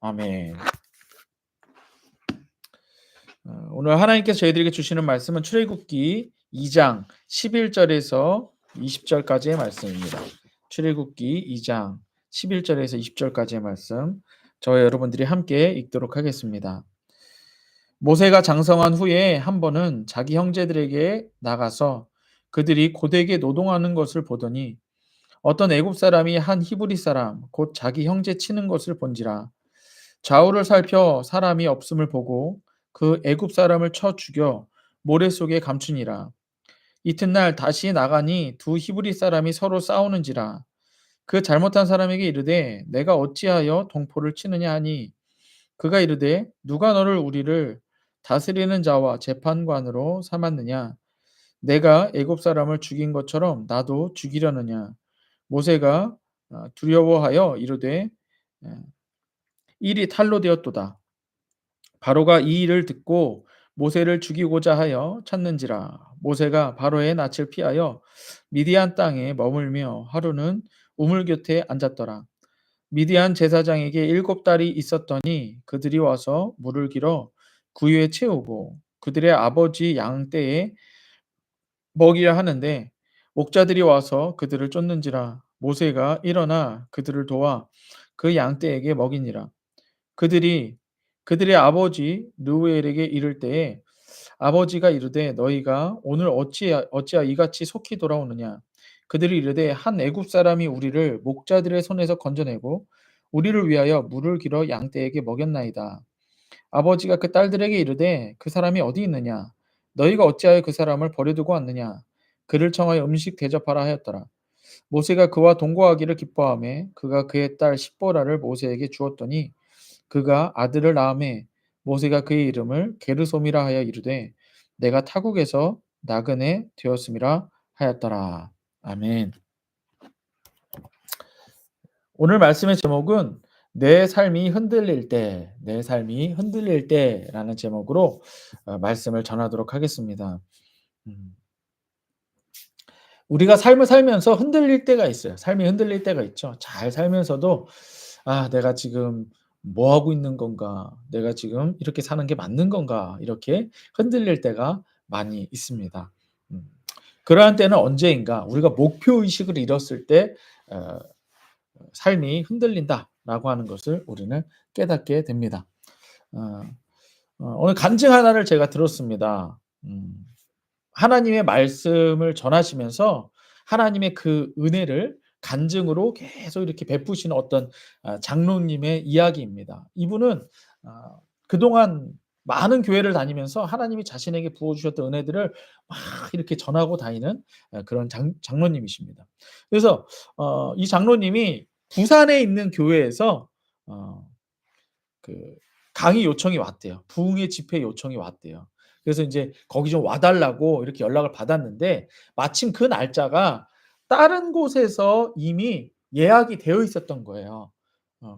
아멘. 오늘 하나님께서 저희들에게 주시는 말씀은 출애굽기 2장 11절에서 20절까지의 말씀입니다. 출애굽기 2장 11절에서 20절까지의 말씀, 저와 여러분들이 함께 읽도록 하겠습니다. 모세가 장성한 후에 한 번은 자기 형제들에게 나가서 그들이 고되게 노동하는 것을 보더니 어떤 애굽 사람이 한 히브리 사람 곧 자기 형제 치는 것을 본지라. 좌우를 살펴 사람이 없음을 보고 그 애굽 사람을 쳐 죽여 모래 속에 감추니라. 이튿날 다시 나가니 두 히브리 사람이 서로 싸우는지라. 그 잘못한 사람에게 이르되 내가 어찌하여 동포를 치느냐 하니 그가 이르되 누가 너를 우리를 다스리는 자와 재판관으로 삼았느냐. 내가 애굽 사람을 죽인 것처럼 나도 죽이려느냐. 모세가 두려워하여 이르되 일이 탈로 되었도다. 바로가 이 일을 듣고 모세를 죽이고자 하여 찾는지라. 모세가 바로의 낯을 피하여 미디안 땅에 머물며 하루는 우물 곁에 앉았더라. 미디안 제사장에게 7달이 있었더니 그들이 와서 물을 길어 구유에 채우고 그들의 아버지 양떼에 먹이려 하는데 목자들이 와서 그들을 쫓는지라. 모세가 일어나 그들을 도와 그 양떼에게 먹이니라. 그들이 그들의 아버지 르우엘에게 이를 때에 아버지가 이르되 너희가 오늘 어찌하 이같이 속히 돌아오느냐. 그들이 이르되 한 애굽 사람이 우리를 목자들의 손에서 건져내고 우리를 위하여 물을 길어 양떼에게 먹였나이다. 아버지가 그 딸들에게 이르되 그 사람이 어디 있느냐. 너희가 어찌하여 그 사람을 버려두고 왔느냐. 그를 청하여 음식 대접하라 하였더라. 모세가 그와 동거하기를 기뻐하며 그가 그의 딸 십보라를 모세에게 주었더니 그가 아들을 낳음에 모세가 그의 이름을 게르솜이라 하여 이르되 내가 타국에서 나그네 되었음이라 하였더라. 아멘. 오늘 말씀의 제목은 내 삶이 흔들릴 때, 내 삶이 흔들릴 때라는 제목으로 말씀을 전하도록 하겠습니다. 우리가 삶을 살면서 흔들릴 때가 있어요. 삶이 흔들릴 때가 있죠. 잘 살면서도 내가 지금 뭐 하고 있는 건가? 내가 지금 이렇게 사는 게 맞는 건가?' 이렇게 흔들릴 때가 많이 있습니다. 음. 그러한 때는 언제인가? 우리가 목표 의식을 잃었을 때 어 '삶이 흔들린다.'라고 하는 것을 우리는 깨닫게 됩니다. 어 오늘 간증 하나를 제가 들었습니다. 하나님의 말씀을 전하시면서 하나님의 그 은혜를 간증으로 계속 이렇게 베푸시는 어떤 장로님의 이야기입니다. 이분은 그동안 많은 교회를 다니면서 하나님이 자신에게 부어 주셨던 은혜들을 막 이렇게 전하고 다니는 그런 장로님이십니다. 그래서 이 장로님이 부산에 있는 교회에서 어 그 강의 요청이 왔대요. 부흥의 집회 요청이 왔대요. 그래서 인제 거기 좀 와 달라고 이렇게 연락을 받았는데 마침 그 날짜가 다른 곳에서 이미 예약이 되어 있었던 거예요.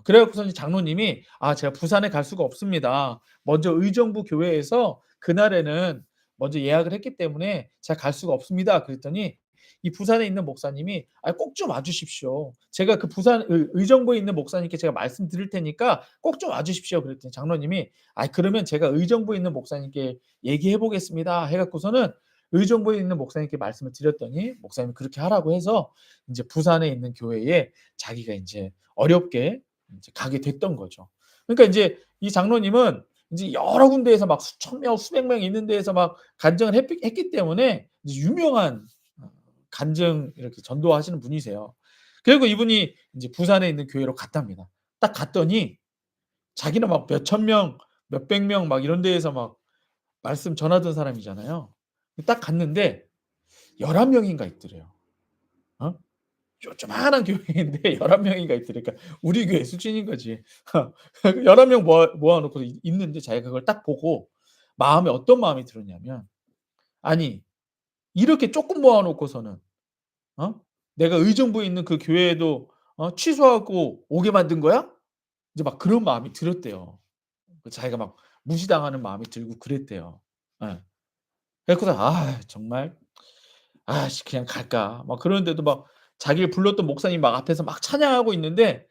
그래 갖고서 이제 장로님이 제가 부산에 갈 수가 없습니다. 먼저 의정부 교회에서 그날에는 먼저 예약을 했기 때문에 제가 갈 수가 없습니다." 그랬더니 이 부산에 있는 목사님이 꼭 좀 와 주십시오. 제가 그 부산 의정부에 있는 목사님께 제가 말씀드릴 테니까 꼭 좀 와 주십시오." 그랬더니 장로님이 그러면 제가 의정부에 있는 목사님께 얘기해 보겠습니다." 해 갖고서는 의정부에 있는 목사님께 말씀을 드렸더니 목사님이 그렇게 하라고 해서 인제 부산에 있는 교회에 자기가 인제 어렵게 인제 가게 됐던 거죠. 그러니까 인제 이 장로님은 인제 여러 군데에서 막 수천 명, 수백 명 있는 데에서 막 간증을 했기 때문에 이제 유명한 간증 이렇게 전도하시는 분이세요. 그리고 이분이 인제 부산에 있는 교회로 갔답니다. 딱 갔더니 자기는 막 몇천 명, 몇백 명 막 이런 데에서 막 말씀 전하던 사람이잖아요. 딱 갔는데 11 명인가 있더래요. 어? 조그마한 교회인데 11 명인가 있더래. 그러니까 우리 교회 수준인 거지. 11명 모아 놓고 있는데 자기가 그걸 딱 보고 마음에 어떤 마음이 들었냐면 '아니 이렇게 쪼끔 모아 놓고서는 어? 내가 의정부에 있는 그 교회에도 취소하고 오게 만든 거야?' 이제 막 그런 마음이 들었대요. 자기가 막 무시당하는 마음이 들고 그랬대요. 예. 그래 갖고서 정말 그냥 갈까?' 막 그러는데도 막 자기를 불렀던 목사님 막 앞에서 막 찬양하고 있는데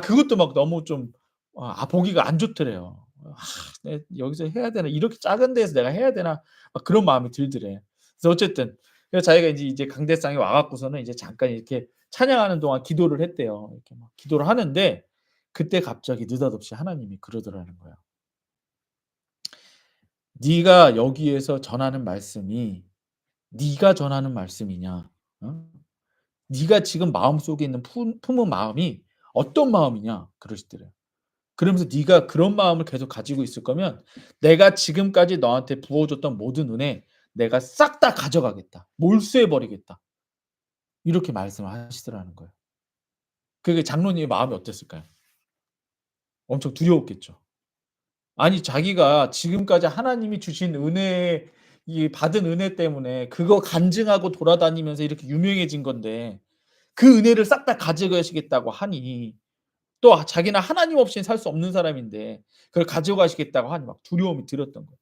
그것도 막 너무 좀 보기가 안 좋더래요. '내가 여기서 해야 되나? 이렇게 작은 데에서 내가 해야 되나?' 막 그런 마음이 들더래. 그래서 어쨌든 그래서 자기가 이제 강대상에 와 갖고서는 이제 잠깐 이렇게 찬양하는 동안 기도를 했대요. 이렇게 막 기도를 하는데 그때 갑자기 느닷없이 하나님이 그러더라는 거야. "네가 여기에서 전하는 말씀이 네가 전하는 말씀이냐? 어? 네가 지금 마음속에 있는 품은 마음이 어떤 마음이냐?" 그러시더래요. 그러면서 "네가 그런 마음을 계속 가지고 있을 거면 내가 지금까지 너한테 부어 줬던 모든 은혜 내가 싹 다 가져가겠다. 몰수해 버리겠다." 이렇게 말씀을 하시더라는 거예요. 그게 장로님의 마음이 어땠을까요? 엄청 두려웠겠죠. 아니 자기가 지금까지 하나님이 주신 은혜 이 받은 은혜 때문에 그거 간증하고 돌아다니면서 이렇게 유명해진 건데 그 은혜를 싹 다 가져가시겠다고 하니 또 자기는 하나님 없이는 살 수 없는 사람인데 그걸 가져가시겠다고 하니 막 두려움이 들었던 거예요.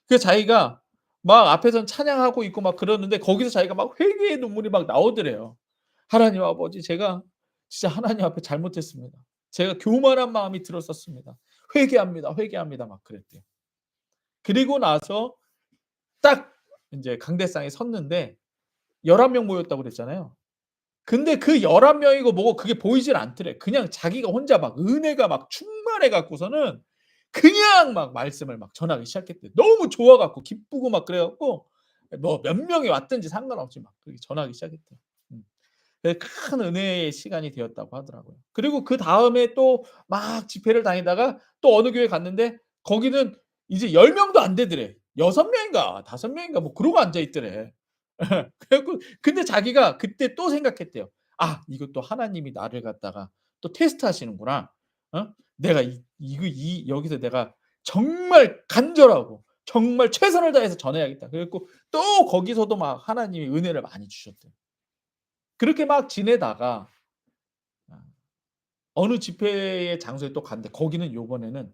그래서 자기가 막 앞에서는 찬양하고 있고 막 그러는데 거기서 자기가 막 회개의 눈물이 막 나오더래요. "하나님 아버지 제가 진짜 하나님 앞에 잘못했습니다. 제가 교만한 마음이 들었었습니다. 회개합니다, 회개합니다." 막 그랬대요. 그리고 나서 딱 인제 강대상에 섰는데 11명 모였다고 그랬잖아요. 근데 그 11 명이고 뭐고 그게 보이질 않더래. 그냥 자기가 혼자 막 은혜가 막 충만해 갖고서는 그냥 막 말씀을 막 전하기 시작했대요. 너무 좋아 갖고 기쁘고 막 그래 갖고 뭐 몇 명이 왔든지 상관없이 막 그렇게 전하기 시작했대요. 음. 그 큰 은혜의 시간이 되었다고 하더라고요. 그리고 그다음에 또 막 집회를 다니다가 또 어느 교회 갔는데 거기는 이제 10 명도 안 되더래. 6 명인가 5 명인가 뭐 그러고 앉아 있더래. 그래 갖고 근데 자기가 그때 또 생각했대요. '아 이것도 하나님이 나를 갖다가 또 테스트하시는구나. 내가 여기서 내가 정말 간절하고 정말 최선을 다해서 전해야겠다.' 그래 갖고 또 거기서도 막 하나님이 은혜를 많이 주셨대요. 그렇게 막 지내다가 아 어느 집회의 장소에 또 갔는데 거기는 요번에는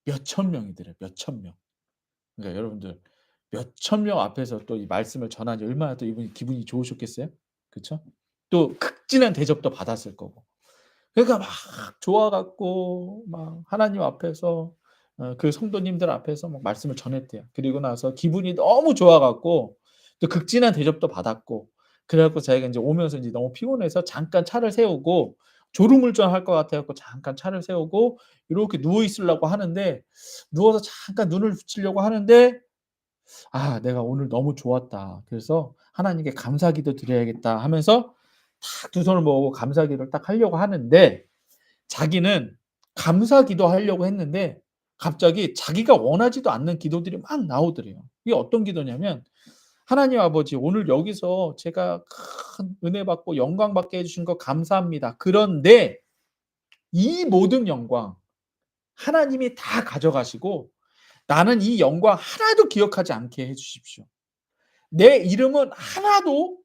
몇천 명이더래요, 몇천 명. 그러니까 여러분들 몇천 명 앞에서 또 이 말씀을 전하니 얼마나 또 이분이 기분이 좋으셨겠어요? 그쵸? 또 극진한 대접도 받았을 거고. 그러니까 막 좋아 갖고 막 하나님 앞에서 그 성도님들 앞에서 막 말씀을 전했대요. 그리고 나서 기분이 너무 좋아 갖고 또 극진한 대접도 받았고 그래 갖고 자기가 인제 오면서 인제 너무 피곤해서 잠깐 차를 세우고 졸음운전할 것 같아 갖고 잠깐 차를 세우고 요렇게 누워 있으려고 하는데 누워서 잠깐 눈을 붙이려고 하는데 '아 내가 오늘 너무 좋았다. 그래서 하나님께 감사기도 드려야겠다.' 하면서 탁 두 손을 모으고 감사기도를 딱 하려고 하는데 자기는 감사기도 하려고 했는데 갑자기 자기가 원하지도 않는 기도들이 막 나오더래요. 이게 어떤 기도냐면 "하나님 아버지 오늘 여기서 제가 큰 은혜 받고 영광 받게 해 주신 거 감사합니다. 그런데 이 모든 영광 하나님이 다 가져가시고 나는 이 영광 하나도 기억하지 않게 해 주십시오. 내 이름은 하나도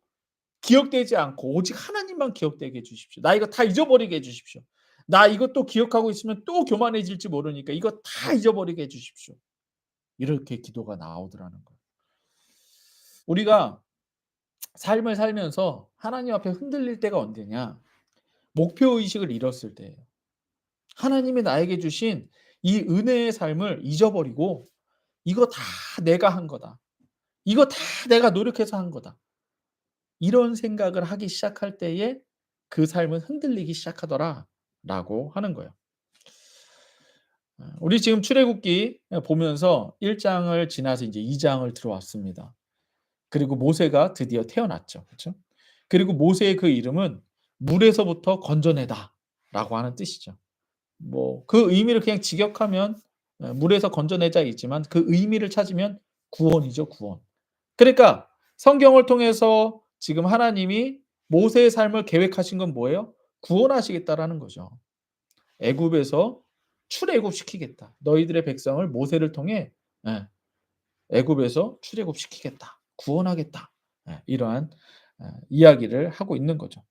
기억되지 않고 오직 하나님만 기억되게 해 주십시오. 나 이거 다 잊어버리게 해 주십시오. 나 이거 또 기억하고 있으면 또 교만해질지 모르니까 이거 다 잊어버리게 해 주십시오." 이렇게 기도가 나오더라는 거예요. 우리가 삶을 살면서 하나님 앞에 흔들릴 때가 언제냐? 목표 의식을 잃었을 때예요. 하나님이 나에게 주신 이 은혜의 삶을 잊어버리고 '이거 다 내가 한 거다. 이거 다 내가 노력해서 한 거다.' 이런 생각을 하기 시작할 때에 그 삶은 흔들리기 시작하더라라고 하는 거예요. 우리 지금 출애굽기 보면서 1 장을 지나서 이제 2 장을 들어왔습니다. 그리고 모세가 드디어 태어났죠. 그쵸? 그리고 모세의 그 이름은 "물에서부터 건져내다."라고 하는 뜻이죠. 뭐 그 의미를 그냥 직역하면 물에서 건져내자이지만 그 의미를 찾으면 구원이죠, 구원. 그러니까 성경을 통해서 지금 하나님이 모세의 삶을 계획하신 건 뭐예요? 구원하시겠다라는 거죠. 애굽에서 출애굽시키겠다. 너희들의 백성을 모세를 통해 예 애굽에서 출애굽시키겠다. 구원하겠다. 이러한 이야기를 하고 있는 거죠.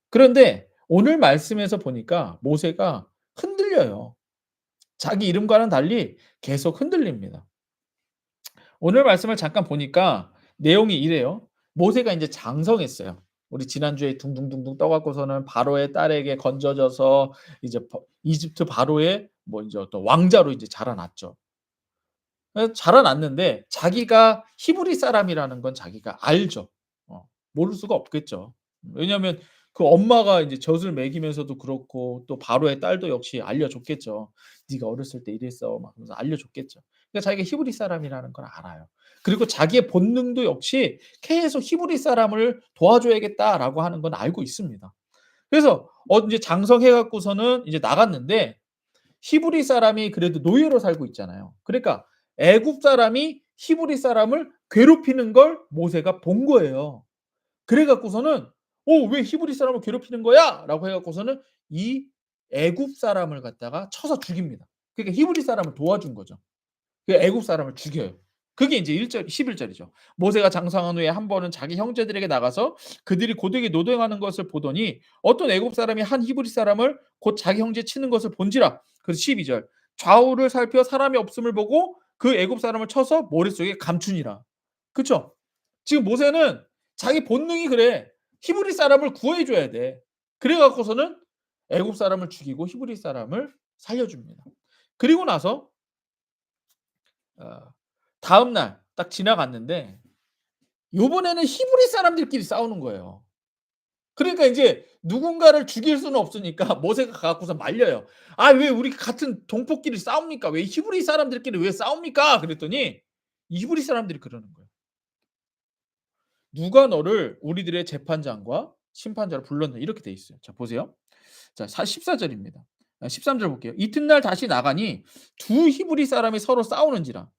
그런데 오늘 말씀에서 보니까 모세가 흔들려요. 자기 이름과는 달리 계속 흔들립니다. 오늘 말씀을 잠깐 보니까 내용이 이래요. 모세가 인제 장성했어요. 우리 지난주에 둥둥둥둥 떠 갖고서는 바로의 딸에게 건져져서 이제 이집트 바로의 뭐 인제 어떤 왕자로 이제 자라났죠. 자라났는데 자기가 히브리 사람이라는 건 자기가 알죠. 모를 수가 없겠죠. 왜냐하면 그 엄마가 이제 젖을 먹이면서도 그렇고 또 바로의 딸도 역시 알려줬겠죠. "네가 어렸을 때 이랬어." 막 그러면서 알려줬겠죠. 그러니까 자기가 히브리 사람이라는 걸 알아요. 그리고 자기의 본능도 역시 계속 '히브리 사람을 도와줘야겠다.'라고 하는 건 알고 있습니다. 그래서 인제 장성해 갖고서는 이제 나갔는데 히브리 사람이 그래도 노예로 살고 있잖아요. 그러니까 애굽 사람이 히브리 사람을 괴롭히는 걸 모세가 본 거예요. 그래 갖고서는 왜 히브리 사람을 괴롭히는 거야?"라고 해 갖고서는 이 애굽 사람을 갖다가 쳐서 죽입니다. 그러니까 히브리 사람을 도와준 거죠. 그 애굽 사람을 죽여요. 그게 인제 1 절 11 절이죠. 모세가 장성한 후에 한 번은 자기 형제들에게 나가서 그들이 고되게 노동하는 것을 보더니 어떤 애굽 사람이 한 히브리 사람을 곧 자기 형제 치는 것을 본지라. 그래서 12 절. 좌우를 살펴 사람이 없음을 보고 그 애굽 사람을 쳐서 머릿속에 감추니라. 그쵸? 지금 모세는 자기 본능이 그래. 히브리 사람을 구해 줘야 돼. 그래 갖고서는 애굽 사람을 죽이고 히브리 사람을 살려 줍니다. 그리고 나서 어 다음 날 딱 지나갔는데 요번에는 히브리 사람들끼리 싸우는 거예요. 그러니까 인제 누군가를 죽일 수는 없으니까 모세가 가 갖고서 말려요. "아 왜 우리 같은 동포끼리 싸웁니까? 왜 히브리 사람들끼리 왜 싸웁니까?" 그랬더니 이 히브리 사람들이 그러는 거예요. "누가 너를 우리들의 재판장과 심판자로 불렀느냐." 이렇게 돼 있어요. 자 보세요. 자 14 절입니다. 13절 볼게요. "이튿날 다시 나가니 두 히브리 사람이 서로 싸우는지라.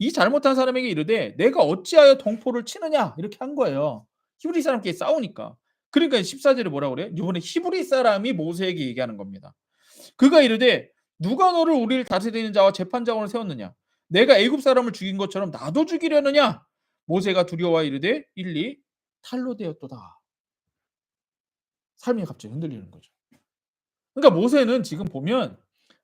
이 잘못한 사람에게 이르되 내가 어찌하여 동포를 치느냐." 이렇게 한 거예요. 히브리 사람끼리 싸우니까. 그러니까 14 절에 뭐라고 그래요? 요번에 히브리 사람이 모세에게 얘기하는 겁니다. 그가 이르되 "누가 너를 우리를 다스리는 자와 재판장으로 세웠느냐? 내가 애굽 사람을 죽인 것처럼 나도 죽이려느냐?" 모세가 두려워하여 이르되 1, 2 탈로 되었도다. 삶이 갑자기 흔들리는 거죠. 그러니까 모세는 지금 보면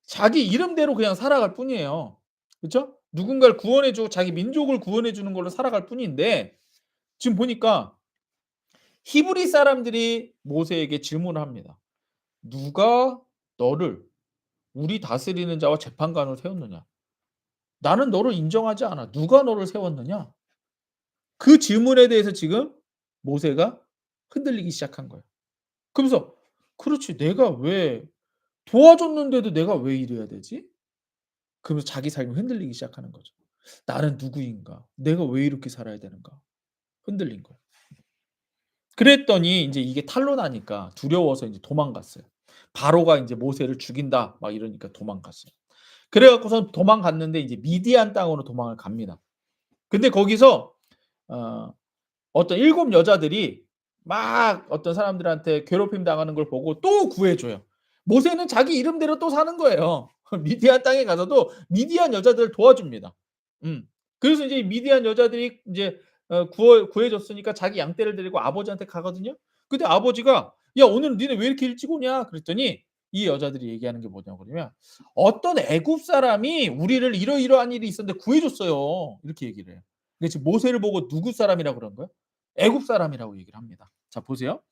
자기 이름대로 그냥 살아갈 뿐이에요. 그쵸? 누군가를 구원해 주고 자기 민족을 구원해 주는 걸로 살아갈 뿐인데 지금 보니까 히브리 사람들이 모세에게 질문을 합니다. "누가 너를 우리 다스리는 자와 재판관으로 세웠느냐? 나는 너를 인정하지 않아. 누가 너를 세웠느냐?" 그 질문에 대해서 지금 모세가 흔들리기 시작한 거예요. 그러면서 '그렇지. 내가 왜 도와줬는데도 내가 왜 이래야 되지?' 그러면서 자기 삶이 흔들리기 시작하는 거죠. '나는 누구인가? 내가 왜 이렇게 살아야 되는가?' 흔들린 거예요. 그랬더니 인제 이게 탄로나니까 두려워서 인제 도망갔어요. 바로가 인제 "모세를 죽인다." 막 이러니까 도망갔어요. 그래 갖고선 도망갔는데 이제 미디안 땅으로 도망을 갑니다. 근데 거기서 어 어떤 7 여자들이 막 어떤 사람들한테 괴롭힘 당하는 걸 보고 또 구해 줘요. 모세는 자기 이름대로 또 사는 거예요. 미디안 땅에 가서도 미디안 여자들을 도와줍니다. 음. 그래서 이제 미디안 여자들이 인제 구해 줬으니까 자기 양떼를 데리고 아버지한테 가거든요. 근데 아버지가 "야 오늘 니네 왜 이렇게 일찍 오냐?" 그랬더니 이 여자들이 얘기하는 게 뭐냐고 그러면 "어떤 애굽 사람이 우리를 이러이러한 일이 있었는데 구해 줬어요." 이렇게 얘기를 해요. 근데 지금 모세를 보고 누구 사람이라고 그런 거예요? 애굽 사람이라고 얘기를 합니다. 자 보세요.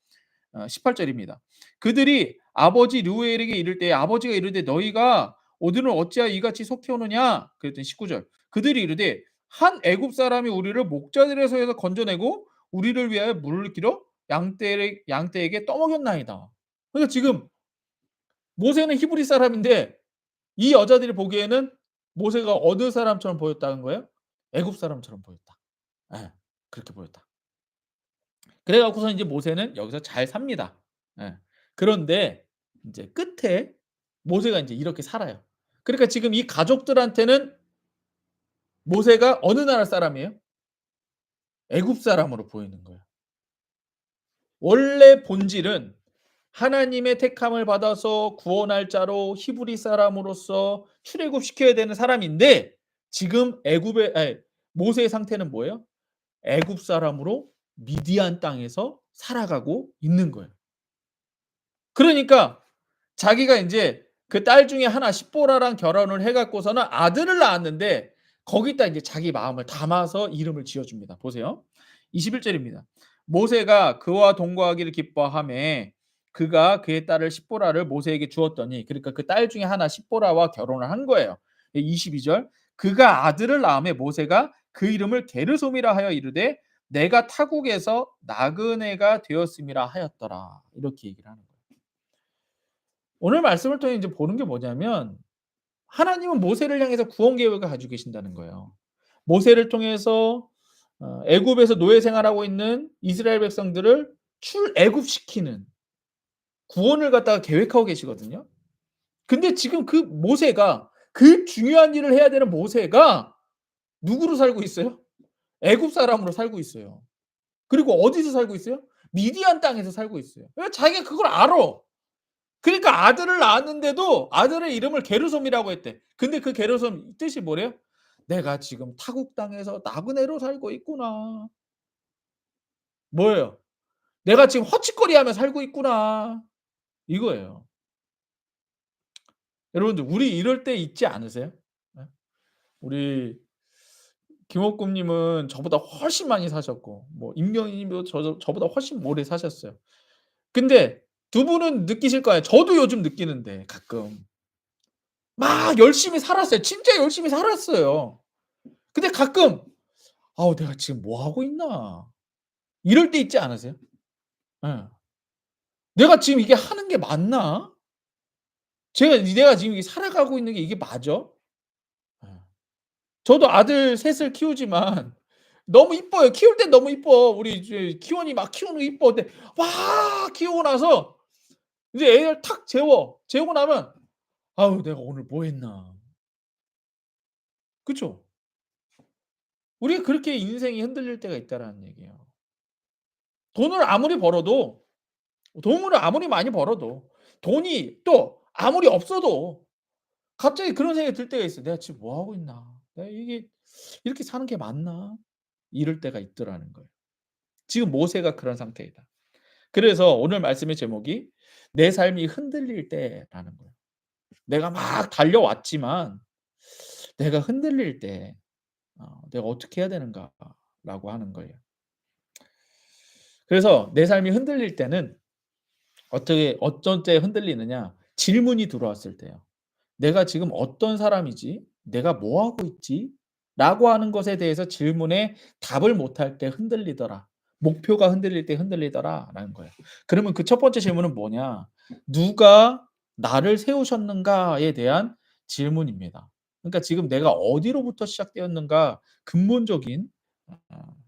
18 절입니다. 그들이 아버지 르우엘에게 이를 때에 아버지가 이르되 "너희가 오늘은 어찌하여 이같이 속히 오느냐?" 그랬더니 19 절. 그들이 이르되 "한 애굽 사람이 우리를 목자들의 손에서 건져내고 우리를 위하여 물을 길어 양떼에게 떠먹였나이다." 그러니까 지금 모세는 히브리 사람인데 이 여자들이 보기에는 모세가 어느 사람처럼 보였다는 거예요? 애굽 사람처럼 보였다. 예. 그렇게 보였다. 그래 갖고서 인제 모세는 여기서 잘 삽니다. 예. 그런데 인제 끝에 모세가 인제 이렇게 살아요. 그러니까 지금 이 가족들한테는 모세가 어느 나라 사람이에요? 애굽 사람으로 보이는 거예요. 원래 본질은 하나님의 택함을 받아서 구원할 자로 히브리 사람으로서 출애굽시켜야 되는 사람인데 지금 애굽의 모세의 상태는 뭐예요? 애굽 사람으로 미디안 땅에서 살아가고 있는 거예요. 그러니까 자기가 인제 그 딸 중에 하나 십보라랑 결혼을 해 갖고서는 아들을 낳았는데 거기다 인제 자기 마음을 담아서 이름을 지어 줍니다. 보세요. 21 절입니다. 모세가 그와 동거하기를 기뻐하며 그가 그의 딸을 십보라를 모세에게 주었더니 그러니까 그 딸 중에 하나 십보라와 결혼을 한 거예요. 22절 그가 아들을 낳음에 모세가 그 이름을 게르솜이라 하여 이르되 내가 타국에서 나그네가 되었음이라 하였더라. 이렇게 얘기를 하는 거예요. 오늘 말씀을 통해 이제 보는 게 뭐냐면 하나님은 모세를 향해서 구원 계획을 가지고 계신다는 거예요. 모세를 통해서 애굽에서 노예 생활하고 있는 이스라엘 백성들을 출애굽시키는 구원을 갖다가 계획하고 계시거든요. 근데 지금 그 모세가 그 중요한 일을 해야 되는 모세가 누구로 살고 있어요? 애굽 사람으로 살고 있어요. 그리고 어디서 살고 있어요? 미디안 땅에서 살고 있어요. 왜 자기가 그걸 알아. 그러니까 아들을 낳았는데도 아들의 이름을 게르솜이라고 했대. 근데 그 게르솜 뜻이 뭐래요? 내가 지금 타국 땅에서 나그네로 살고 있구나. 뭐예요? 내가 지금 헛짓거리하며 살고 있구나. 이거예요. 여러분들 우리 이럴 때 있지 않으세요? 예? 우리 김옥금 님은 저보다 훨씬 많이 사셨고 뭐 임경희 님도 저보다 훨씬 오래 사셨어요. 근데 두 분은 느끼실 거예요. 저도 요즘 느끼는데 가끔. 막 열심히 살았어요. 진짜 열심히 살았어요. 근데 가끔 '아우 내가 지금 뭐 하고 있나.' 이럴 때 있지 않으세요? 예. '내가 지금 이게 하는 게 맞나? 내가 지금 이게 살아가고 있는 게 이게 맞아?' 예. 저도 아들 셋을 키우지만 너무 이뻐요. 키울 땐 너무 이뻐. 우리 이제 키원이 막 키우는 거 이뻐. 근데 막 키우고 나서 이제 애를 탁 재워. 재우고 나면 '아우 내가 오늘 뭐 했나.' 그쵸? 우리가 그렇게 인생이 흔들릴 때가 있다라는 얘기예요. 돈을 아무리 벌어도 돈을 아무리 많이 벌어도 돈이 또 아무리 없어도 갑자기 그런 생각이 들 때가 있어요. '내가 지금 뭐 하고 있나? 내가 이게 이렇게 사는 게 맞나?' 이럴 때가 있더라는 거예요. 지금 모세가 그런 상태이다. 그래서 오늘 말씀의 제목이 "내 삶이 흔들릴 때"라는 거예요. 내가 막 달려왔지만 내가 흔들릴 때 '내가 어떻게 해야 되는가.'라고 하는 거예요. 그래서 내 삶이 흔들릴 때는 어떻게 어떤 때 흔들리느냐? 질문이 들어왔을 때요. '내가 지금 어떤 사람이지? 내가 뭐 하고 있지?' 라고 하는 것에 대해서 질문에 답을 못할 때 흔들리더라. 목표가 흔들릴 때 흔들리더라라는 거예요. 그러면 그 첫 번째 질문은 뭐냐? '누가 나를 세우셨는가.'에 대한 질문입니다. 그러니까 지금 내가 어디로부터 시작되었는가 근본적인 어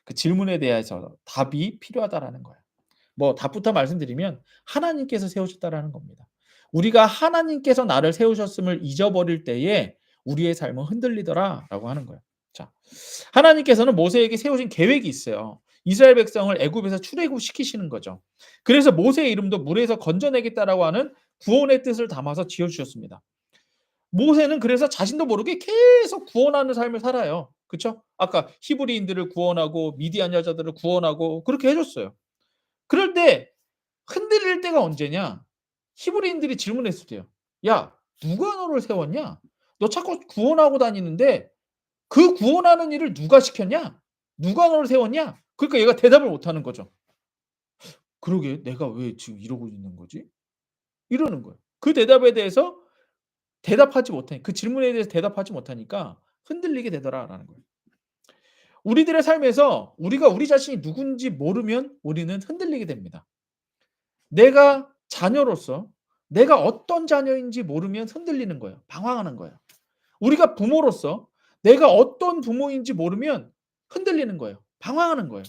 그 질문에 대해서 답이 필요하다라는 거예요. 뭐 답부터 말씀드리면 하나님께서 세우셨다라는 겁니다. 우리가 하나님께서 나를 세우셨음을 잊어버릴 때에 우리의 삶은 흔들리더라라고 하는 거예요. 자, 하나님께서는 모세에게 세우신 계획이 있어요. 이스라엘 백성을 애굽에서 출애굽시키시는 거죠. 그래서 모세의 이름도 물에서 건져내겠다라고 하는 구원의 뜻을 담아서 지어 주셨습니다. 모세는 그래서 자신도 모르게 계속 구원하는 삶을 살아요. 그쵸? 아까 히브리인들을 구원하고 미디안 여자들을 구원하고 그렇게 해 줬어요. 그럴 때 흔들릴 때가 언제냐? 히브리인들이 질문했을 때요. "야 누가 너를 세웠냐? 너 자꾸 구원하고 다니는데 그 구원하는 일을 누가 시켰냐? 누가 너를 세웠냐?" 그러니까 얘가 대답을 못 하는 거죠. "그러게 내가 왜 지금 이러고 있는 거지?" 이러는 거예요. 그 대답에 대해서 대답하지 못하니 그 질문에 대해서 대답하지 못하니까 흔들리게 되더라라는 거예요. 우리들의 삶에서 우리가 우리 자신이 누군지 모르면 우리는 흔들리게 됩니다. 내가 자녀로서 내가 어떤 자녀인지 모르면 흔들리는 거예요. 방황하는 거예요. 우리가 부모로서 내가 어떤 부모인지 모르면 흔들리는 거예요. 방황하는 거예요.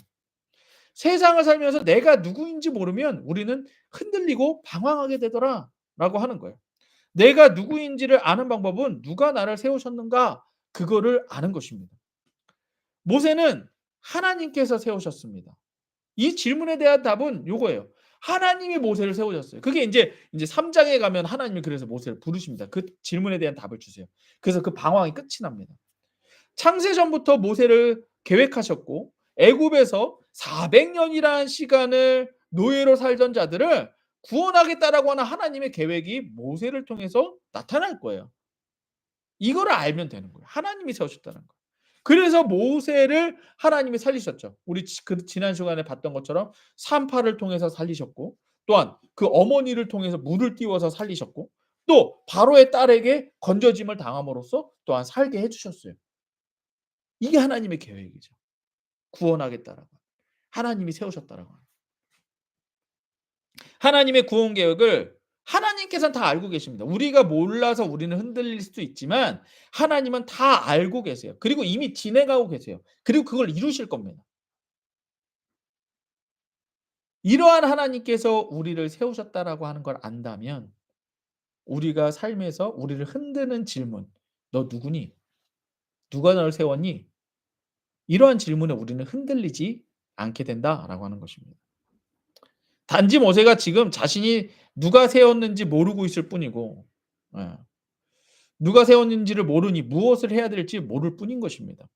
세상을 살면서 내가 누구인지 모르면 우리는 흔들리고 방황하게 되더라라고 하는 거예요. 내가 누구인지를 아는 방법은 누가 나를 세우셨는가 그거를 아는 것입니다. 모세는 하나님께서 세우셨습니다. 이 질문에 대한 답은 요거예요. 하나님이 모세를 세우셨어요. 그게 인제 3 장에 가면 하나님이 그래서 모세를 부르십니다. 그 질문에 대한 답을 주세요. 그래서 그 방황이 끝이 납니다. 창세전부터 모세를 계획하셨고 애굽에서 400 년이라는 시간을 노예로 살던 자들을 구원하겠다라고 하는 하나님의 계획이 모세를 통해서 나타날 거예요. 이거를 알면 되는 거예요. 하나님이 세우셨다는 거. 그래서 모세를 하나님이 살리셨죠. 우리 지난 시간에 봤던 것처럼 산파를 통해서 살리셨고 또한 그 어머니를 통해서 물을 띄워서 살리셨고 또 바로의 딸에게 건져짐을 당함으로써 또한 살게 해 주셨어요. 이게 하나님의 계획이죠. 구원하겠다라고. 하나님이 세우셨다라고. 하나님의 구원 계획을 하나님께서는 다 알고 계십니다. 우리가 몰라서 우리는 흔들릴 수도 있지만 하나님은 다 알고 계세요. 그리고 이미 진행하고 계세요. 그리고 그걸 이루실 겁니다. 이러한 하나님께서 우리를 세우셨다라고 하는 걸 안다면 우리가 삶에서 우리를 흔드는 질문, "너 누구니? 누가 너를 세웠니?" 이러한 질문에 우리는 흔들리지 않게 된다라고 하는 것입니다. 단지 모세가 지금 자신이 누가 세웠는지 모르고 있을 뿐이고 예. 누가 세웠는지를 모르니 무엇을 해야 될지 모를 뿐인 것입니다.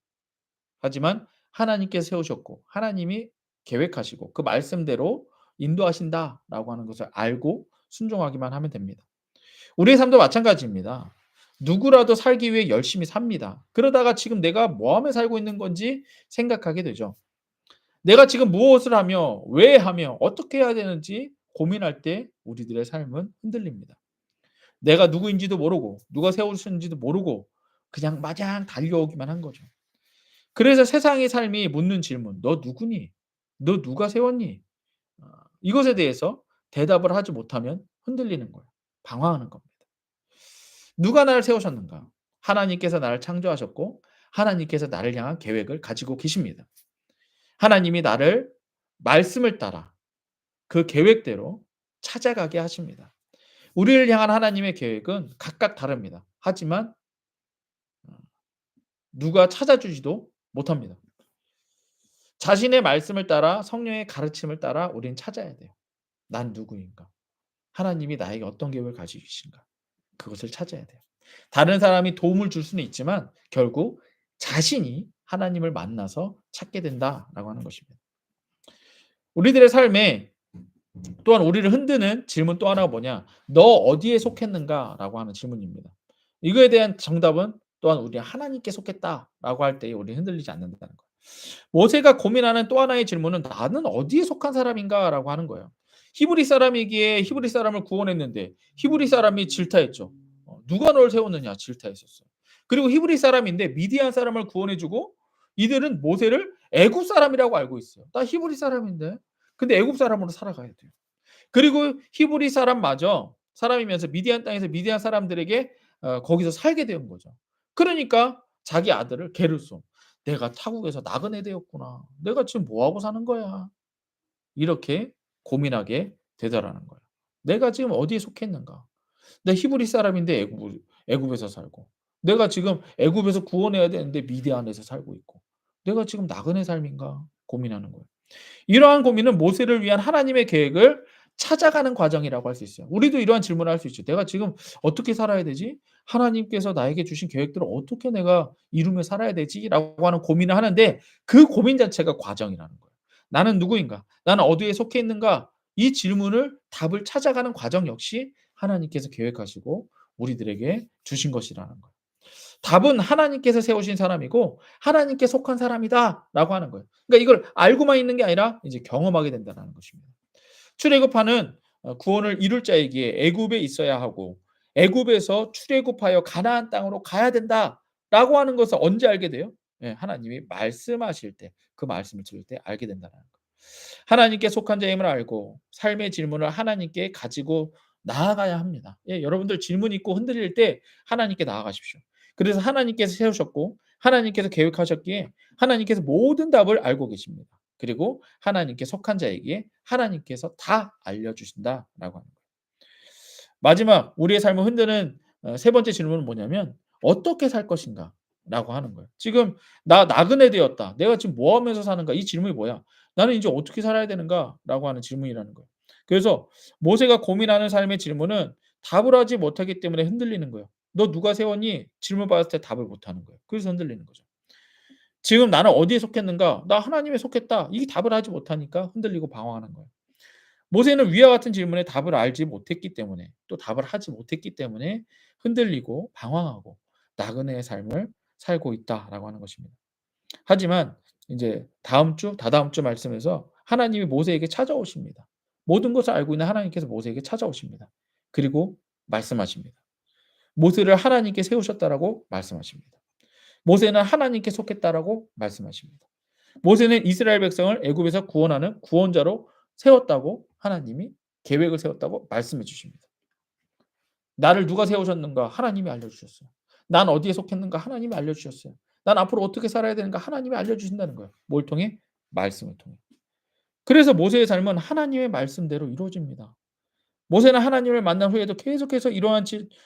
하지만 하나님께서 세우셨고 하나님이 계획하시고 그 말씀대로 인도하신다라고 하는 것을 알고 순종하기만 하면 됩니다. 우리의 삶도 마찬가지입니다. 누구라도 살기 위해 열심히 삽니다. 그러다가 지금 내가 뭐 하며 살고 있는 건지 생각하게 되죠. 내가 지금 무엇을 하며 왜 하며 어떻게 해야 되는지 고민할 때 우리들의 삶은 흔들립니다. 내가 누구인지도 모르고 누가 세우셨는지도 모르고 그냥 마냥 달려오기만 한 거죠. 그래서 세상의 삶이 묻는 질문 "너 누구니? 너 누가 세웠니?" 이것에 대해서 대답을 하지 못하면 흔들리는 거예요. 방황하는 겁니다. 누가 나를 세우셨는가? 하나님께서 나를 창조하셨고 하나님께서 나를 향한 계획을 가지고 계십니다. 하나님이 나를 말씀을 따라 그 계획대로 찾아가게 하십니다. 우리를 향한 하나님의 계획은 각각 다릅니다. 하지만 누가 찾아주지도 못합니다. 자신의 말씀을 따라 성령의 가르침을 따라 우리는 찾아야 돼요. '난 누구인가? 하나님이 나에게 어떤 계획을 가지고 계신가?' 그것을 찾아야 돼요. 다른 사람이 도움을 줄 수는 있지만 결국 자신이 하나님을 만나서 찾게 된다라고 하는 것입니다. 우리들의 삶에 또한 우리를 흔드는 질문 또 하나가 뭐냐? "너 어디에 속했는가?"라고 하는 질문입니다. 이거에 대한 정답은 또한 우리 하나님께 속했다라고 할 때에 우리는 흔들리지 않는다는 거예요. 모세가 고민하는 또 하나의 질문은 '나는 어디에 속한 사람인가?'라고 하는 거예요. 히브리 사람이기에 히브리 사람을 구원했는데 히브리 사람이 질타했죠. "누가 널 세웠느냐?" 질타했었어요. 그리고 히브리 사람인데 미디안 사람을 구원해 주고 이들은 모세를 애굽 사람이라고 알고 있어요. "나 히브리 사람인데." 근데 애굽 사람으로 살아가야 돼요. 그리고 히브리 사람마저 사람이면서 미디안 땅에서 미디안 사람들에게 거기서 살게 된 거죠. 그러니까 자기 아들을 게르손 '내가 타국에서 나그네 되었구나. 내가 지금 뭐 하고 사는 거야.' 이렇게 고민하게 되더라는 거예요. '내가 지금 어디에 속했는가? 내 히브리 사람인데 애굽에서 살고 내가 지금 애굽에서 구원해야 되는데 미디안에서 살고 있고 내가 지금 나그네 삶인가?' 고민하는 거예요. 이러한 고민은 모세를 위한 하나님의 계획을 찾아가는 과정이라고 할 수 있어요. 우리도 이러한 질문을 할 수 있죠. '내가 지금 어떻게 살아야 되지? 하나님께서 나에게 주신 계획들을 어떻게 내가 이루며 살아야 되지?'라고 하는 고민을 하는데 그 고민 자체가 과정이라는 거예요. '나는 누구인가? 나는 어디에 속해 있는가?' 이 질문을 답을 찾아가는 과정 역시 하나님께서 계획하시고 우리들에게 주신 것이라는 거예요. 답은 하나님께서 세우신 사람이고 하나님께 속한 사람이다라고 하는 거예요. 그러니까 이걸 알고만 있는 게 아니라 이제 경험하게 된다라는 것입니다. 출애굽하는 구원을 이룰 자이기에 애굽에 있어야 하고 애굽에서 출애굽하여 가나안 땅으로 가야 된다라고 하는 것을 언제 알게 돼요? 예, 하나님이 말씀하실 때 그 말씀을 들을 때 알게 된다는 거예요. 하나님께 속한 자임을 알고 삶의 질문을 하나님께 가지고 나아가야 합니다. 예, 여러분들 질문 있고 흔들릴 때 하나님께 나아가십시오. 그래서 하나님께서 세우셨고 하나님께서 계획하셨기에 하나님께서 모든 답을 알고 계십니다. 그리고 하나님께 속한 자에게 하나님께서 다 알려주신다라고 하는 거예요. 마지막 우리의 삶을 흔드는 세 번째 질문은 뭐냐면 "어떻게 살 것인가?" 라고 하는 거예요. 지금 "나 나그네 되었다. 내가 지금 뭐 하면서 사는가?" 이 질문이 뭐야? '나는 이제 어떻게 살아야 되는가?'라고 하는 질문이라는 거예요. 그래서 모세가 고민하는 삶의 질문은 답을 하지 못하기 때문에 흔들리는 거예요. "너 누가 세웠니?" 질문 받았을 때 답을 못 하는 거예요. 그래서 흔들리는 거죠. 지금 '나는 어디에 속했는가?' '나 하나님에 속했다.' 이 답을 하지 못하니까 흔들리고 방황하는 거예요. 모세는 위와 같은 질문에 답을 알지 못했기 때문에 또 답을 하지 못했기 때문에 흔들리고 방황하고 나그네의 삶을 살고 있다라고 하는 것입니다. 하지만 인제 다음 주 다다음 주 말씀에서 하나님이 모세에게 찾아오십니다. 모든 것을 알고 있는 하나님께서 모세에게 찾아오십니다. 그리고 말씀하십니다. 모세를 하나님께 세우셨다라고 말씀하십니다. 모세는 하나님께 속했다라고 말씀하십니다. 모세는 이스라엘 백성을 애굽에서 구원하는 구원자로 세웠다고 하나님이 계획을 세웠다고 말씀해 주십니다. 나를 누가 세우셨는가? 하나님이 알려주셨어요. 난 어디에 속했는가? 하나님이 알려주셨어요. 난 앞으로 어떻게 살아야 되는가? 하나님이 알려주신다는 거예요. 뭘 통해? 말씀을 통해. 그래서 모세의 삶은 하나님의 말씀대로 이루어집니다. 모세는 하나님을 만난 후에도 계속해서 이러한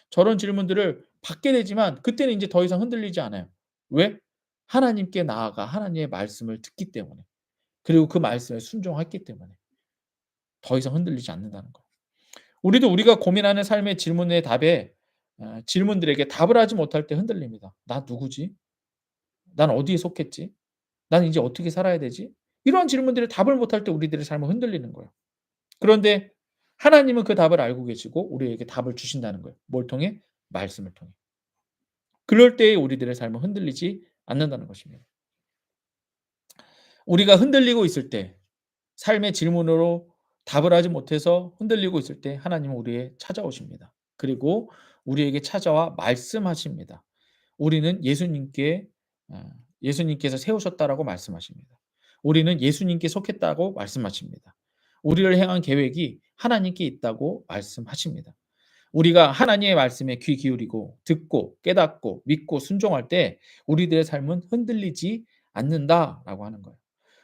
저런 질문들을 받게 되지만 그때는 이제 더 이상 흔들리지 않아요. 왜? 하나님께 나아가 하나님의 말씀을 듣기 때문에. 그리고 그 말씀에 순종했기 때문에 더 이상 흔들리지 않는다는 거예요. 우리도 우리가 고민하는 삶의 질문의 답에 질문들에게 답을 하지 못할 때 흔들립니다. '나 누구지? 난 어디에 속했지? 난 이제 어떻게 살아야 되지?' 이러한 질문들에 답을 못할 때 우리들의 삶은 흔들리는 거예요. 그런데 하나님은 그 답을 알고 계시고 우리에게 답을 주신다는 거예요. 뭘 통해? 말씀을 통해. 그럴 때에 우리들의 삶은 흔들리지 않는다는 것입니다. 우리가 흔들리고 있을 때 삶의 질문으로 답을 하지 못해서 흔들리고 있을 때 하나님은 우리에 찾아오십니다. 그리고 우리에게 찾아와 말씀하십니다. 우리는 예수님께서 세우셨다라고 말씀하십니다. 우리는 예수님께 속했다고 말씀하십니다. 우리를 향한 계획이 하나님께 있다고 말씀하십니다. 우리가 하나님의 말씀에 귀 기울이고 듣고 깨닫고 믿고 순종할 때 우리들의 삶은 흔들리지 않는다라고 하는 거예요.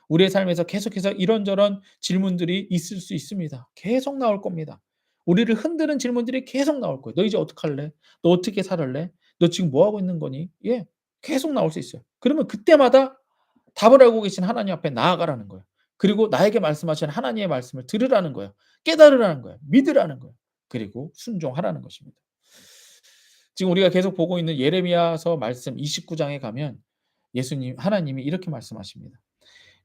우리의 삶에서 계속해서 이런저런 질문들이 있을 수 있습니다. 계속 나올 겁니다. 우리를 흔드는 질문들이 계속 나올 거예요. "너 이제 어떡할래? 너 어떻게 살을래? 너 지금 뭐 하고 있는 거니?" 예. 계속 나올 수 있어요. 그러면 그때마다 답을 알고 계신 하나님 앞에 나아가라는 거예요. 그리고 나에게 말씀하신 하나님의 말씀을 들으라는 거예요. 깨달으라는 거예요. 믿으라는 거예요. 그리고 순종하라는 것입니다. 지금 우리가 계속 보고 있는 예레미야서 말씀 29장에 가면 하나님이 이렇게 말씀하십니다.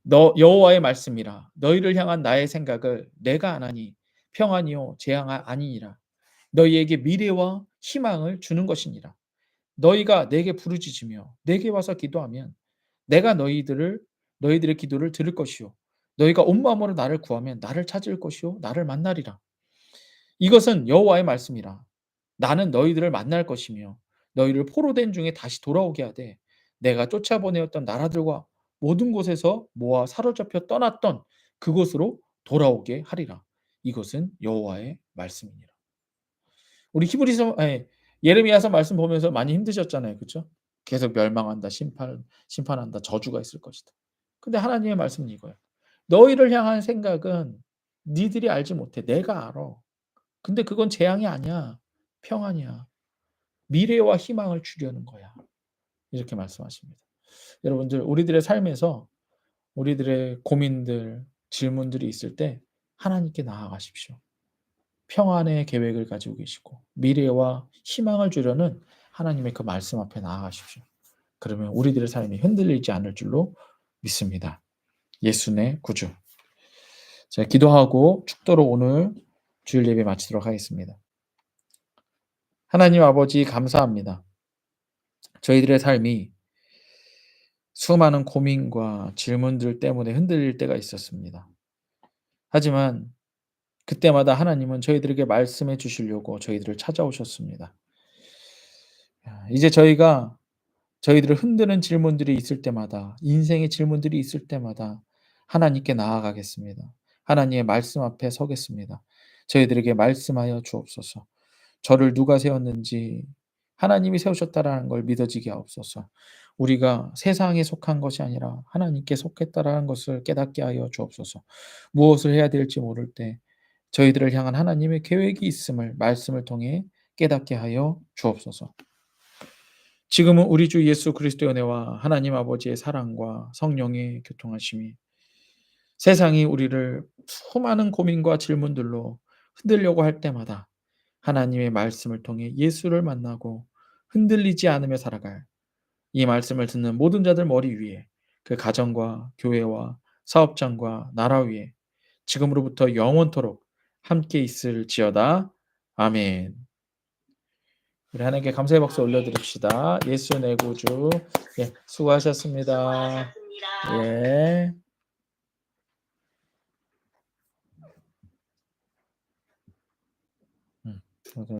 너 여호와의 말씀이라 너희를 향한 나의 생각을 내가 아나니 평안이요 재앙 아니니라. 너희에게 미래와 희망을 주는 것이니라. 너희가 내게 부르짖으며 내게 와서 기도하면 내가 너희들의 기도를 들을 것이요 너희가 온 마음으로 나를 구하면 나를 찾을 것이요 나를 만나리라. 이것은 여호와의 말씀이라. 나는 너희들을 만날 것이며 너희를 포로된 중에 다시 돌아오게 하되 내가 쫓아보내었던 나라들과 모든 곳에서 모아 사로잡혀 떠났던 그곳으로 돌아오게 하리라. 이것은 여호와의 말씀이니라. 우리 예레미야서 말씀 보면서 많이 힘드셨잖아요. 그쵸? 계속 멸망한다. 심판한다. 저주가 있을 것이다. 근데 하나님의 말씀은 이거예요. 너희를 향한 생각은 니들이 알지 못해. 내가 알아. 근데 그건 재앙이 아니야. 평안이야. 미래와 희망을 주려는 거야. 이렇게 말씀하십니다. 여러분들 우리들의 삶에서 우리들의 고민들, 질문들이 있을 때 하나님께 나아가십시오. 평안의 계획을 가지고 계시고 미래와 희망을 주려는 하나님의 그 말씀 앞에 나아가십시오. 그러면 우리들의 삶이 흔들리지 않을 줄로 믿습니다. 예수의 구주. 자, 기도하고 축도로 오늘 주일 예배 마치도록 하겠습니다. 하나님 아버지 감사합니다. 저희들의 삶이 수많은 고민과 질문들 때문에 흔들릴 때가 있었습니다. 하지만 그때마다 하나님은 저희들에게 말씀해 주시려고 저희들을 찾아오셨습니다. 이제 저희들을 흔드는 질문들이 있을 때마다 인생의 질문들이 있을 때마다 하나님께 나아가겠습니다. 하나님의 말씀 앞에 서겠습니다. 저희들에게 말씀하여 주옵소서. 저를 누가 세웠는지 하나님이 세우셨다라는 걸 믿어지게 하옵소서. 우리가 세상에 속한 것이 아니라 하나님께 속했다라는 것을 깨닫게 하여 주옵소서. 무엇을 해야 될지 모를 때 저희들을 향한 하나님의 계획이 있음을 말씀을 통해 깨닫게 하여 주옵소서. 지금은 우리 주 예수 그리스도의 은혜와 하나님 아버지의 사랑과 성령의 교통하심이 세상이 우리를 수많은 고민과 질문들로 흔들려고 할 때마다 하나님의 말씀을 통해 예수를 만나고 흔들리지 않으며 살아갈 이 말씀을 듣는 모든 자들 머리 위에 그 가정과 교회와 사업장과 나라 위에 지금으로부터 영원토록 함께 있을지어다. 아멘. 우리 하나님께 감사의 박수 올려드립시다. 예수 내 구주. 예, 수고하셨습니다. 예.